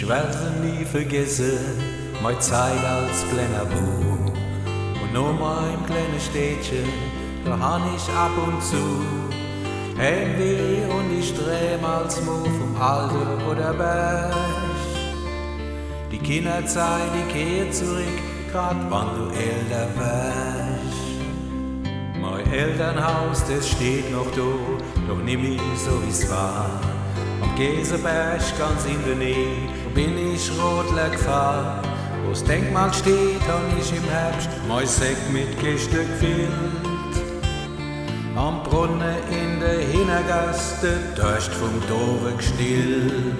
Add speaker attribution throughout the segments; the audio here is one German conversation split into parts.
Speaker 1: Ich werde nie vergessen, meine Zeit als kleiner Bub. Und nur mein kleines Städtchen, da han ich ab und zu Heimweh und ich träum als Mo vom Alter oder Berg. Die Kinderzeit, die kehrt zurück, grad wann du älter wärst. Mein Elternhaus, das steht noch da, doch nimm ich so wie's war. Am Käseberg ganz in der Nähe bin ich Rodler gefahren. Wo's Denkmal steht, han ich im Herbst mein Säck mit Gestück gefüllt. Am Brunnen in der Hintergasse, der Durst vom Dorf gestillt.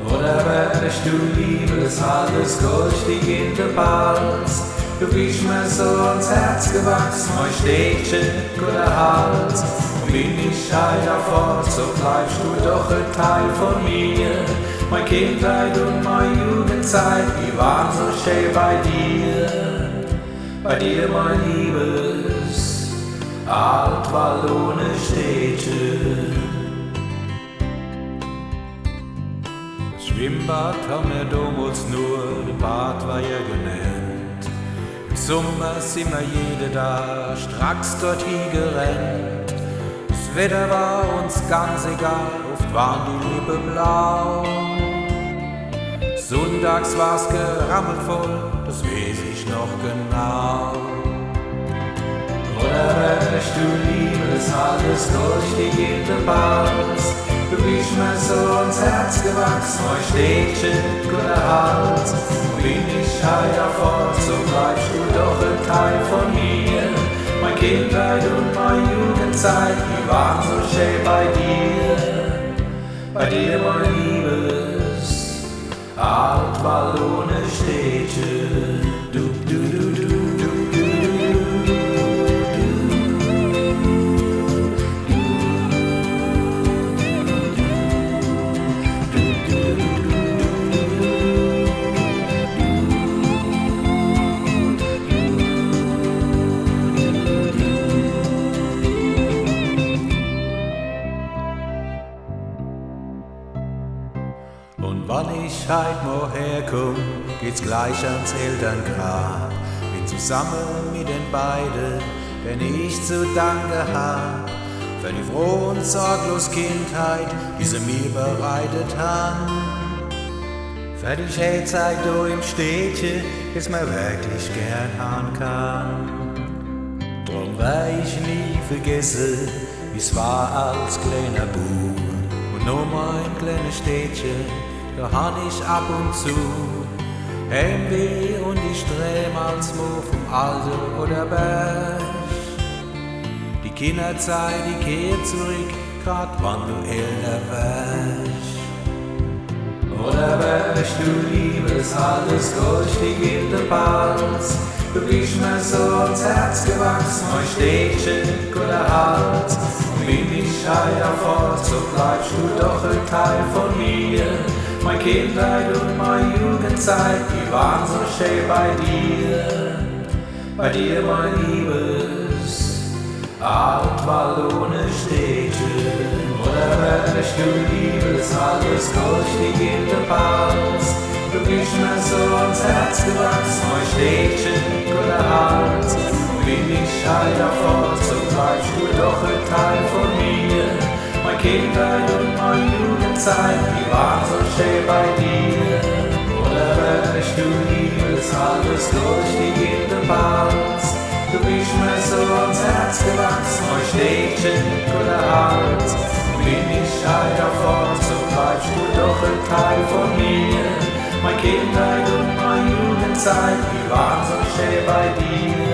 Speaker 1: Oder wärst du lieber das alles goldig in der Balz? Du bist mir so ans Herz gewachsen, mein Städtchen, guter Hals. Und bin ich heiter fort, so bleibst du doch ein Teil von mir. Meine Kindheit und meine Jugendzeit, die waren so schön bei dir, mein liebes Alt-Wallone-Städtchen. Das Schwimmbad haben wir damals nur, der Bad war ja genannt. Im Sommer sind wir jede da, stracks dorthin gerannt. Das Wetter war uns ganz egal, oft waren die Lippen blau. Sonntags war's gerammelt voll, das weiß ich noch genau. Oder wärst du lieber das alles goldig in der Balz? Du bist mir so ans Herz gewachsen, mein Städtchen, guter Hals. Und bin ich heiter fort, so bleibst du doch ein Teil von mir. Meine Kindheit und meine Jugendzeit, die waren so schön bei dir, mein liebes Alt-Wallone-Städtchen. Du, du, du, du, du, du, Und wann ich heut mal herkomm, geht's gleich ans Elterngrab. Bin zusammen mit den beiden, denn ich zu danken hab für die frohe und sorglos Kindheit, die sie mir bereitet haben. Für die schöne Zeit da im Städtchen, das man wirklich gern haben kann. Drum werd ich nie vergessen, wie's war als kleiner Bub. Und nur mein kleines Städtchen, da han ich ab und zu Heimweh und ich träum als Mo vom Alter oder Berg. Die Kinderzeit, die kehrt zurück, grad wann du älter wärst. Oder wärst du lieber das alles goldig in der Balz? Du bist mir so ans Herz gewachsen, mein Städtchen, guter Hals. Und bin ich heiter fort, so bleibst du doch ein Teil von mir. Meine Kindheit und meine Jugendzeit, die waren so schön bei dir, mein liebes Alt-Wallone-Städtchen. Oder wärst du lieber das alles goldig in der Balz? Du bist mir so ans Herz gewachsen, mein Städtchen, guter Hals. Und bin ich heiter fort, so bleibst du doch ein Teil von mir. Meine Kindheit und meine Jugendzeit, die waren so schön bei dir. Oder wärst du lieber das alles goldig in der Balz? Du bist mir so ans Herz gewachsen, mein Städtchen, guter Hals. Und bin ich heiter fort, so bleibst du doch ein Teil von mir. Meine Kindheit und meine Jugendzeit, die waren so schön bei dir.